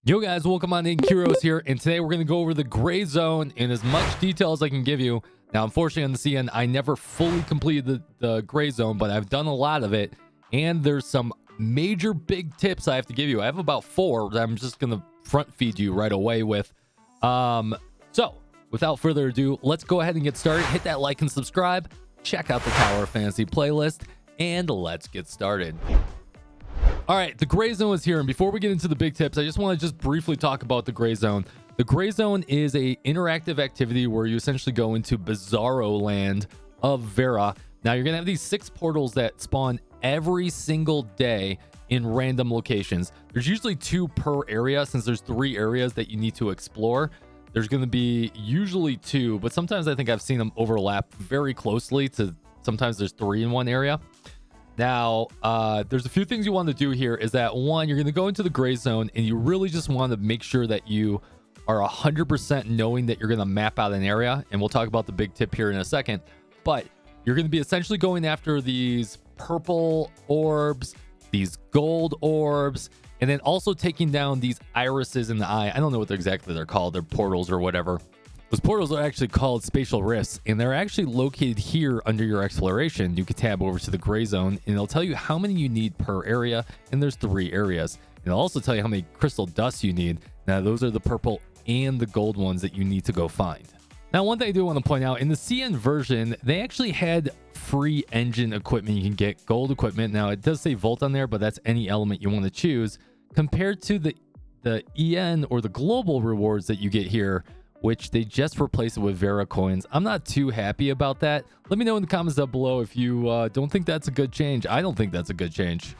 Yo guys, welcome on in. Kyrios here, and today we're going to go over the Grayzone in as much detail as I can give you. Now, unfortunately on the CN, I never fully completed the Grayzone, but I've done a lot of it, and there's some major big tips I have to give you. I have about 4 that I'm just going to front feed you right away with. So, without further ado, let's go ahead and get started. Hit that like and subscribe, check out the Tower of Fantasy playlist, and let's get started. All right, the Grayzone is here, and before we get into the big tips, I just want to briefly talk about the Grayzone. The Grayzone is a interactive activity where you essentially go into Bizarro land of Vera. Now, you're going to have these 6 portals that spawn every single day in random locations. There's usually 2 per area, since there's 3 areas that you need to explore. There's going to be usually 2, but sometimes I think I've seen them overlap very closely to sometimes there's 3 in one area. Now, there's a few things you want to do here. Is that one, you're going to go into the Grayzone, and you really just want to make sure that you are 100% knowing that you're going to map out an area, and we'll talk about the big tip here in a second. But you're going to be essentially going after these purple orbs, these gold orbs, and then also taking down these irises in the eye. I don't know what they're called. They're portals or whatever. Those portals are actually called spatial rifts, and they're actually located here under your exploration. You can tab over to the Grayzone, and it'll tell you how many you need per area, and there's 3 areas. And it'll also tell you how many crystal dusts you need. Now, those are the purple and the gold ones that you need to go find. Now, one thing I do want to point out, in the CN version, they actually had free engine equipment. You can get gold equipment. Now, it does say Volt on there, but that's any element you want to choose, compared to the EN or the global rewards that you get here, which they just replaced it with Vera coins. I'm not too happy about that. Let me know in the comments down below if you don't think that's a good change. I don't think that's a good change.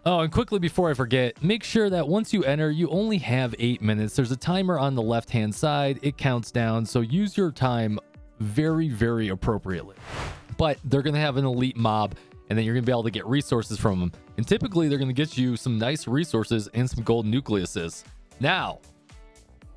Oh, and quickly before I forget, make sure that once you enter, you only have 8 minutes. There's a timer on the left-hand side. It counts down, so use your time very, very appropriately. But they're going to have an elite mob, and then you're going to be able to get resources from them. And typically, they're going to get you some nice resources and some gold nucleuses. Now,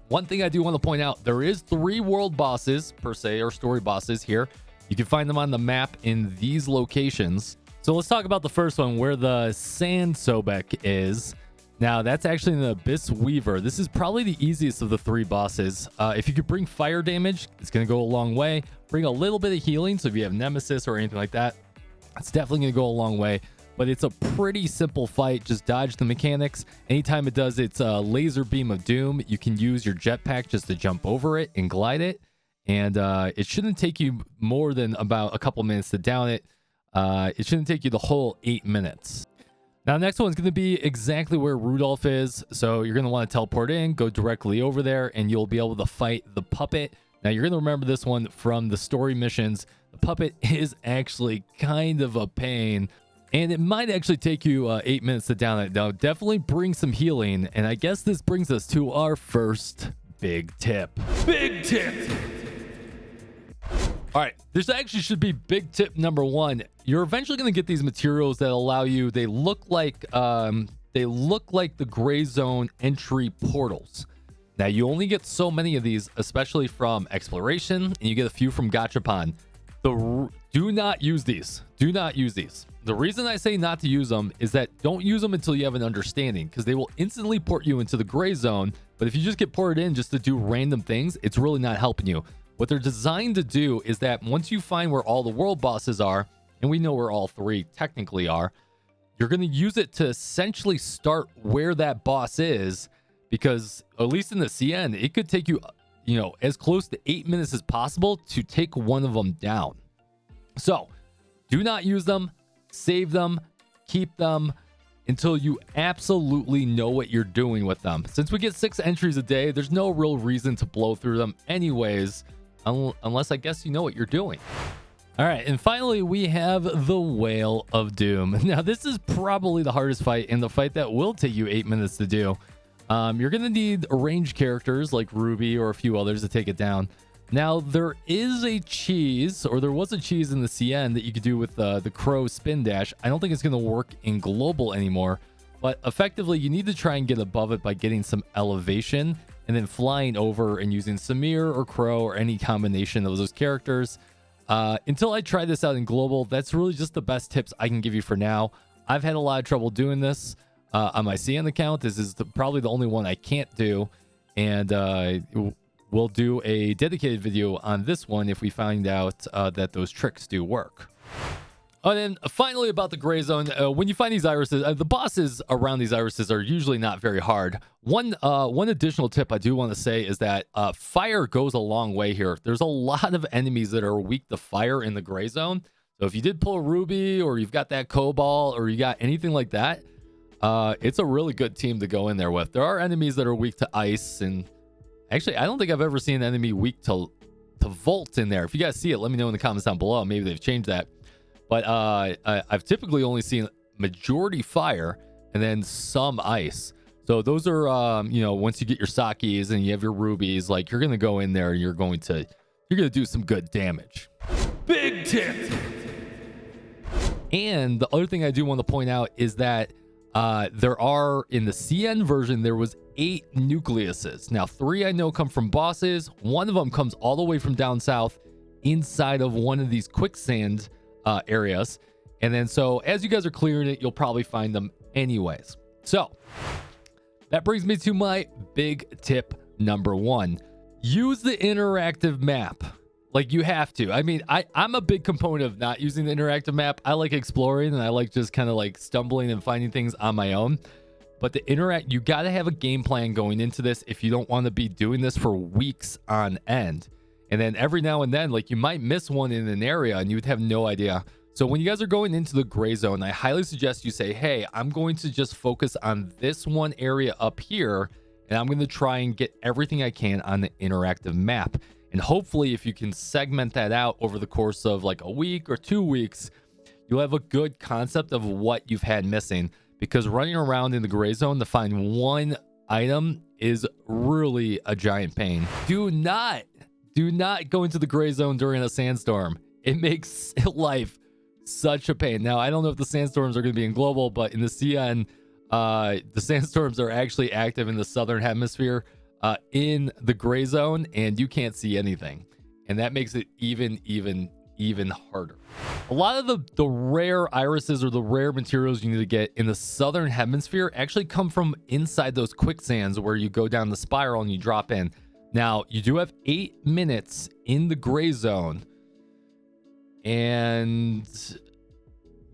one thing I do want to point out, there is 3 world bosses per se, or story bosses here. You can find them on the map in these locations. So let's talk about the first one, where the Sand Sobek is. Now, that's actually an Abyss Weaver. This is probably the easiest of the 3 bosses. If you could bring fire damage, it's going to go a long way. Bring a little bit of healing, so if you have Nemesis or anything like that, it's definitely going to go a long way. But it's a pretty simple fight. Just dodge the mechanics. Anytime it does its laser beam of doom, you can use your jetpack just to jump over it and glide it. And it shouldn't take you more than about a couple minutes to down it. It shouldn't take you the whole 8 minutes. Now, next one's going to be exactly where Rudolph is. So you're going to want to teleport in, go directly over there, and you'll be able to fight the puppet. Now, you're going to remember this one from the story missions. The puppet is actually kind of a pain, and it might actually take you 8 minutes to down it. Now, definitely bring some healing. And I guess this brings us to our first big tip. Big tip! All right, this actually should be big tip number 1. You're eventually going to get these materials that allow you, they look like the Grayzone entry portals. Now, you only get so many of these, especially from exploration, and you get a few from Gachapon. Do not use these. Do not use these. The reason I say not to use them is that don't use them until you have an understanding, because they will instantly port you into the Grayzone. But if you just get ported in just to do random things, it's really not helping you. What they're designed to do is that once you find where all the world bosses are, and we know where all 3 technically are, you're going to use it to essentially start where that boss is, because at least in the CN, it could take you, as close to 8 minutes as possible to take one of them down. So do not use them. Save them, keep them until you absolutely know what you're doing with them. Since we get 6 entries a day, there's no real reason to blow through them anyways, unless I guess you know what you're doing. All right, and finally, we have the Whale of Doom. Now, this is probably the hardest fight, and the fight that will take you 8 minutes to do. You're going to need ranged characters like Ruby or a few others to take it down. Now, there is a cheese, or there was a cheese in the CN that you could do with the Crow Spin Dash. I don't think it's going to work in Global anymore, but effectively, you need to try and get above it by getting some elevation and then flying over and using Samir or Crow or any combination of those characters. Until I try this out in Global, that's really just the best tips I can give you for now. I've had a lot of trouble doing this. on my CN account. This is probably the only one I can't do, and we'll do a dedicated video on this one if we find out that those tricks do work. And then finally about the Grayzone, when you find these irises, the bosses around these irises are usually not very hard. One additional tip I do want to say is that fire goes a long way here. There's a lot of enemies that are weak to fire in the Grayzone. So if you did pull a ruby, or you've got that cobalt, or you got anything like that, it's a really good team to go in there with. There are enemies that are weak to ice, and actually I don't think I've ever seen an enemy weak to volt in there. If you guys see it, let me know in the comments down below. Maybe they've changed that. But I've typically only seen majority fire and then some ice. So those are, you know, once you get your sakis and you have your rubies, like, you're going to go in there and you're going to do some good damage. Big tip. And the other thing I do want to point out is that there are, in the CN version, there was 8 nucleuses. Now, 3 I know come from bosses. 1 of them comes all the way from down south inside of one of these quicksand areas. And then so as you guys are clearing it, you'll probably find them anyways. So that brings me to my big tip number 1. Use the interactive map. Like, you have to. I mean, I'm a big component of not using the interactive map. I like exploring, and I like just kind of like stumbling and finding things on my own. But you got to have a game plan going into this if you don't want to be doing this for weeks on end. And then every now and then, like, you might miss one in an area and you would have no idea. So when you guys are going into the Grayzone, I highly suggest you say, hey, I'm going to just focus on this one area up here, and I'm going to try and get everything I can on the interactive map. And hopefully, if you can segment that out over the course of like a week or 2 weeks, you'll have a good concept of what you've had missing. Because running around in the Grayzone to find one item is really a giant pain. Do not go into the Grayzone during a sandstorm. It makes life such a pain. Now, I don't know if the sandstorms are going to be in global, but in the CN, the sandstorms are actually active in the southern hemisphere in the Grayzone, and you can't see anything. And that makes it even harder. A lot of the rare irises or the rare materials you need to get in the southern hemisphere actually come from inside those quicksands where you go down the spiral and you drop in. Now, you do have 8 minutes in the Grayzone, and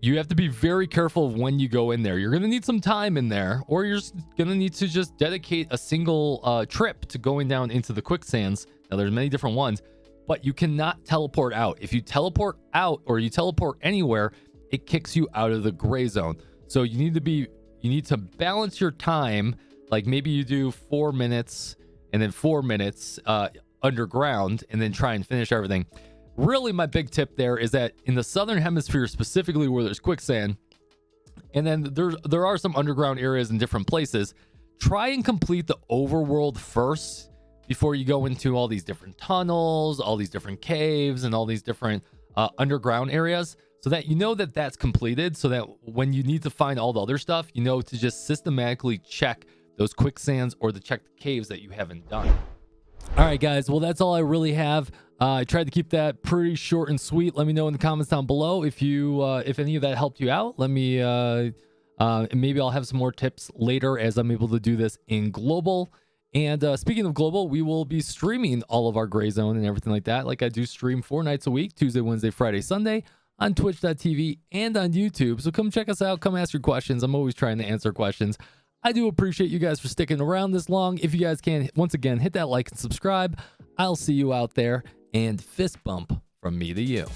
you have to be very careful of when you go in there. You're going to need some time in there, or you're going to need to just dedicate a single trip to going down into the quicksands. Now, there's many different ones, but you cannot teleport out. If you teleport out or you teleport anywhere, it kicks you out of the Grayzone. So you need to balance your time. Like, maybe you do 4 minutes and then 4 minutes underground, and then try and finish everything. Really, my big tip there is that in the southern hemisphere, specifically where there's quicksand, and then there are some underground areas in different places, try and complete the overworld first before you go into all these different tunnels, all these different caves, and all these different underground areas, so that you know that that's completed, so that when you need to find all the other stuff, you know to just systematically check those quicksands or to check the caves that you haven't done. All right, guys. Well, that's all I really have. I tried to keep that pretty short and sweet. Let me know in the comments down below if any of that helped you out. Let me maybe I'll have some more tips later as I'm able to do this in global. And speaking of global, we will be streaming all of our Grayzone and everything like that. Like, I do stream 4 nights a week, Tuesday, Wednesday, Friday, Sunday, on twitch.tv and on YouTube. So come check us out. Come ask your questions. I'm always trying to answer questions. I do appreciate you guys for sticking around this long. If you guys can, once again, hit that like and subscribe. I'll see you out there, and fist bump from me to you.